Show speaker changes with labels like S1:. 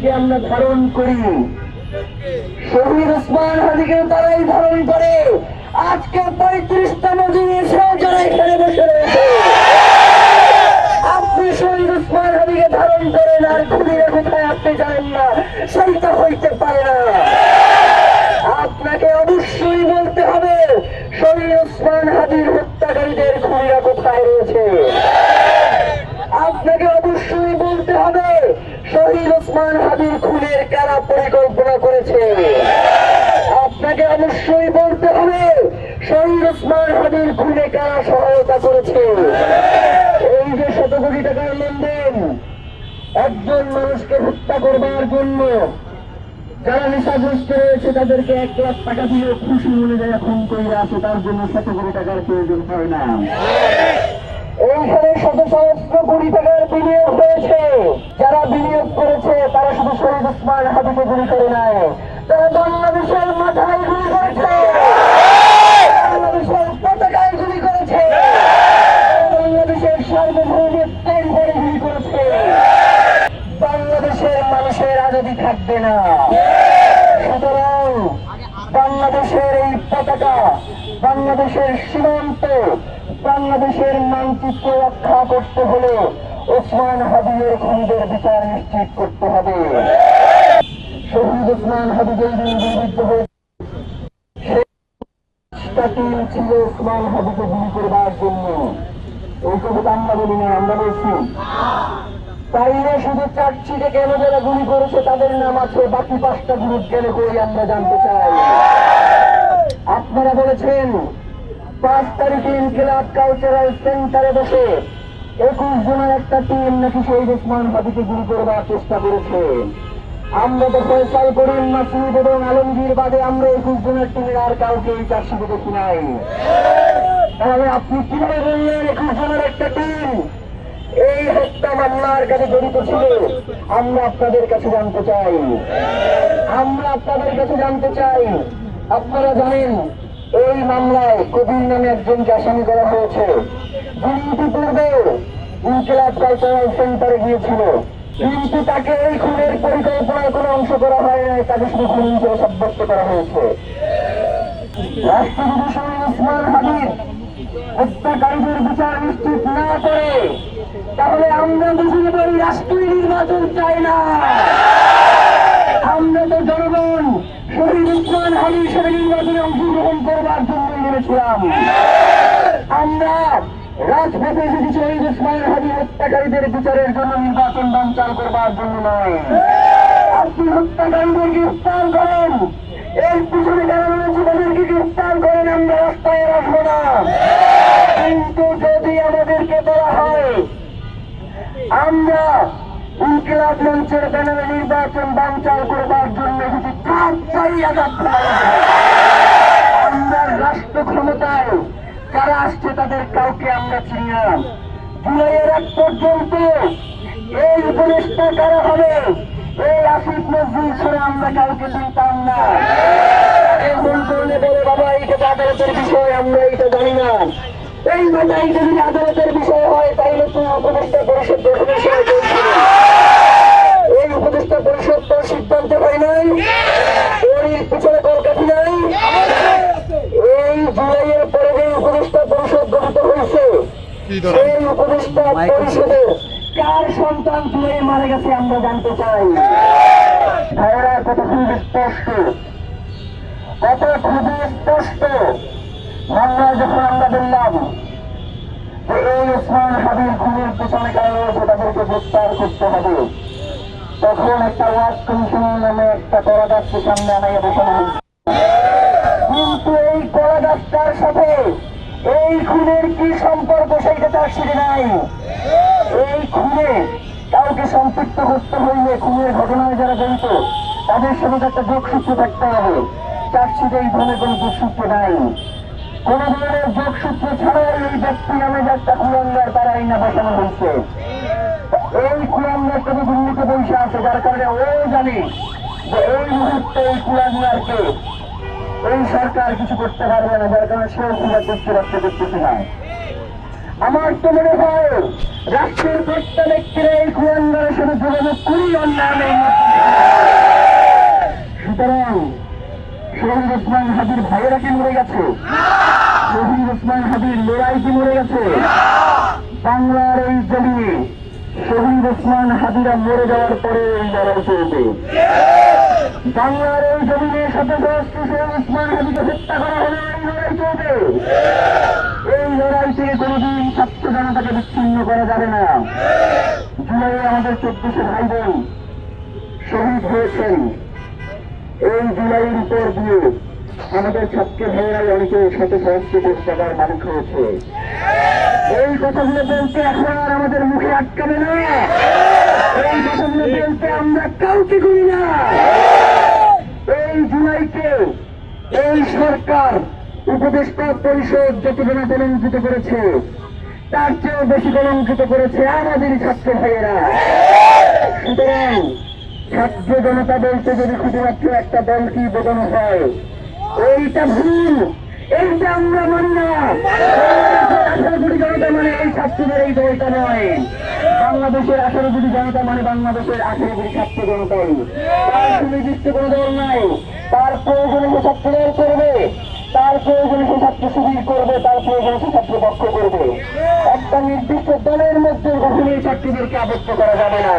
S1: হাদিকে আমরা ধারণ করি, শহীদ ওসমান হাদিকে তারাই ধারণ করে। আজকে 35তম দিনে এসেও যারা এখানে বসে রয়েছে, আপনি শহীদ ওসমান হাদিকে ধারণ করেন আর খুনিরা কোথায় আপনি জানেন না, সেইটা হইতে পারে না। আপনাকে অবশ্যই বলতে হবে শহীদ ওসমান হাদির হত্যাকারীদের খুনিরা কোথায় রয়েছে। আপনাকে অবশ্যই বলতে হবে শহীদ ওসমান হাদির খুনের কারা পরিকল্পনা করেছে। আপনাকে অবশ্যই বলতে হবে শহীদ ওসমান হাদির খুনে কারা সহায়তা করেছে। এই যে শত কোটি টাকার লেনদেন একজন মানুষকে হত্যা করবার জন্য, যারা নেশাগ্রস্ত রয়েছে তাদেরকে 1 লাখ টাকা দিয়ে খুশি মনে যায় খুন করে আছে, তার জন্য শত কোটি টাকার প্রয়োজন হয় না। এইখানে শত সহস্র কোটি টাকার বিনিয়োগ হয়েছে। যারা বিনিয়োগ করেছে তারা শুধু শহীদ ওসমান হাদিকে গুলি করে নাই, তারা বাংলাদেশের মাথায় গুলি করেছে, বাংলাদেশের পতাকায় গুলি করেছে, বাংলাদেশের সার্বভৌমত্বের উপরে গুলি করেছে। বাংলাদেশের মানুষের আজাদী থাকবে না। সুতরাং বাংলাদেশের এই পতাকা, বাংলাদেশের সীমান্ত, বাংলাদেশের মানচিত্র রক্ষা করতে হলে ওসমান হাদির খুনিদের বিচার নিশ্চিত করতে হবে। শহীদ ওসমান হাদি যেই দিন গুলিবিদ্ধ হয়েছে ছিল ওসমান হাদিকে গুলি করবার জন্য। এই কথা আমরা বলি না, আমরা বলছি তাইলে শুধু চার্জশিটে কেন যারা গুলি করেছে তাদের নাম আছে, বাকি 5টা গ্রুপ কেন করি আমরা জানতে চাই। আপনারা বলেছেন 5 তারিখে ইনকিলাব কালচারাল সেন্টারে বসে 21 জনের একটা টিম নাকি শহীদ ওসমান হাদিকে গুলি করবার চেষ্টা করেছে। আমরা তো ফয়সাল করিম, মাসুদ এবং আলমগীর বাদে আমরা 21 জনের টিমের আর কাউকে এই চার্জশিটে দেখি নাই। তাহলে আপনি কিভাবে বললেন 21 জনের একটা টিম এই হত্যা মামলার কাছে জড়িত ছিল? আমরা আপনাদের কাছে জানতে চাই, আপনারা জানেন এই মামলায় কবির নামে একজনকে আসামি করা হয়েছে। যিনি ইতিপূর্বে ইনকিলাব কালচারাল সেন্টারে গিয়েছিল, কিন্তু তাকে এই খুনের পরিকল্পনায় কোনো অংশ করা হয় নাই, তাকে শুধু খুন হিসেবে সাব্যস্ত করা হয়েছে। রাষ্ট্রপতি শহীদ ওসমান হাদির হত্যাকারীদের বিচার নিশ্চিত না করে তাহলে আমরা বুঝিয়ে বলি রাষ্ট্রীয় নির্বাচন চাই না। আমরা তো জনগণ শহীদ ওসমান হাদি হিসেবে নির্বাচনে অংশগ্রহণ করবার জন্য নেমেছিলাম। আমরা রাজপথে এসেছি শহীদ ওসমান হাদি হত্যাকারীদের বিচারের জন্য, নির্বাচন বানচাল করবার জন্য নয়। আপনি হত্যাকারীদের গ্রেফতার করেন, এর পিছনে যারা রয়েছে তাদেরকে গ্রেফতার করেন, আমরা রাস্তায় রাখবো না। কিন্তু যদি আমাদেরকে বলা হয় আমরা ইনকিলাব মঞ্চের ব্যানারে নির্বাচন বানচাল করবার জন্য আমরা রাষ্ট্র ক্ষমতায় যারা আসছে তাদের কাউকে আমরা চিনি না। জুলাইয়ের 1 পর্যন্ত এই উপদেষ্টা কারা হবে, এই আসিফ নজরুল ছেড়ে আমরা কাউকে চিনতাম না। এখন করলে বলে বাবা এইটা আদালতের বিষয়, আমরা এইটা জানি না। এই মাথায় যদি আদালতের বিষয় হয় তাইলে তো উপদেষ্টা পরিষদ গঠনের সময় চলছিল। এই উপদেষ্টা পরিষদ তো সিদ্ধান্ত হয় নাই, ওর পিছনে কলকাঠি নাই। এই জুলাইয়ের পরে যে উপদেষ্টা পরিষদ গঠিত হয়েছে সেই উপদেষ্টা পরিষদের কার সন্তান জুলাই মারা গেছে আমরা জানতে চাই। ভাইয়েরা, কথা খুবই স্পষ্ট, মামলায় যখন আমরা বললাম যে এই ওসমান হাদির খুনের পেছনে কারা রয়েছে তাদেরকে গ্রেফতার করতে হবে, তখন একটা ওয়ার্ড কমিশন নামে একটা কলা গাছকে সামনে আনাইয়া বসানো হয়েছে। কিন্তু এই কলা গাছটার সাথে এই খুনের কি সম্পর্ক সেইটা তার সাথে নাই। এই খুনে কাউকে সম্পৃক্ত করতে হইলে খুনের ঘটনায় যারা জড়িত তাদের সাথে একটা যোগসূত্র থাকতে হবে। চার্জশিটে এই ধরনের কোন যোগসূত্র নাই। কোন ধরনের যোগসূত্র ছাড়াই এই ব্যক্তি নামে যে একটা কুলাঙ্গার তারা এই না বসানো হয়েছে। এই কুলাঙ্গারটা দিল্লিতে বসে আছে, যার কারণে ও জানে যে এই মুহূর্তে এই কুলাঙ্গারকে এই সরকার কিছু করতে পারবে না, যার কারণে সেও খুব দেখতে রাখতে দেখতেছে না। আমার তো মনে হয় রাষ্ট্রের প্রত্যেক ব্যক্তিরা এই কুয়াঙ্গারের সাথে যোগাযোগ করি অন্যায়। সুতরাং শহীদ ওসমান হাদির ভাইয়েরা কি মরে গেছে? শহীদ ওসমান হাদির লড়াই কি মরে গেছে? বাংলার এই জমিনে শহীদ ওসমান হাদিরা মরে যাওয়ার পরে এই লড়াই চলবে। বাংলার এই জমিনে শত সহস্র শহীদ ওসমান হাদিকে হত্যা করা হলে এই লড়াই চলবে। এই লড়াই থেকে কোনদিন ছাত্র জনতাকে বিচ্ছিন্ন করা যাবে না। জুলাইয়ে আমাদের 1400 ভাই বোন শহীদ হয়েছেন। এই জুলাইয়ের উপর দিয়ে আমাদের ছাত্র ভাইয়েরাই অনেকে শত সহস্র কোটি টাকার মালিক হয়েছে। এই কথাগুলো বলতে এখন আর আমাদের মুখে আটকাবে না। এই কথাগুলো বলতে আমরা কাউকে করি না। এই জুলাইকে এই সরকার উপদেষ্টা পরিষদ যতজন কলঙ্কিত করেছে তার চেয়েও বেশি কলঙ্কিত করেছে আমাদেরই ছাত্র ভাইয়েরা। সুতরাং ছাত্র জনতা বলতে যদি শুধুমাত্র একটা দলকে বোঝানো হয়, এইটা ভুল। এইটা আমরা মানি না। 18 কোটি জনতা মানে এই ছাত্রদের এই দলটা নয়। বাংলাদেশের 18 কোটি জনতা মানে বাংলাদেশের 18 কোটি ছাত্র জনতাই। তার সুনির্দিষ্ট কোনো দল নাই। তার প্রয়োজনে সে ছাত্র দল করবে, তার প্রয়োজনে সে ছাত্র শিবির করবে, তার প্রয়োজনে সে ছাত্র পক্ষ করবে। একটা নির্দিষ্ট দলের মধ্যে কখনোই ছাত্রীদেরকে আবদ্ধ করা যাবে না।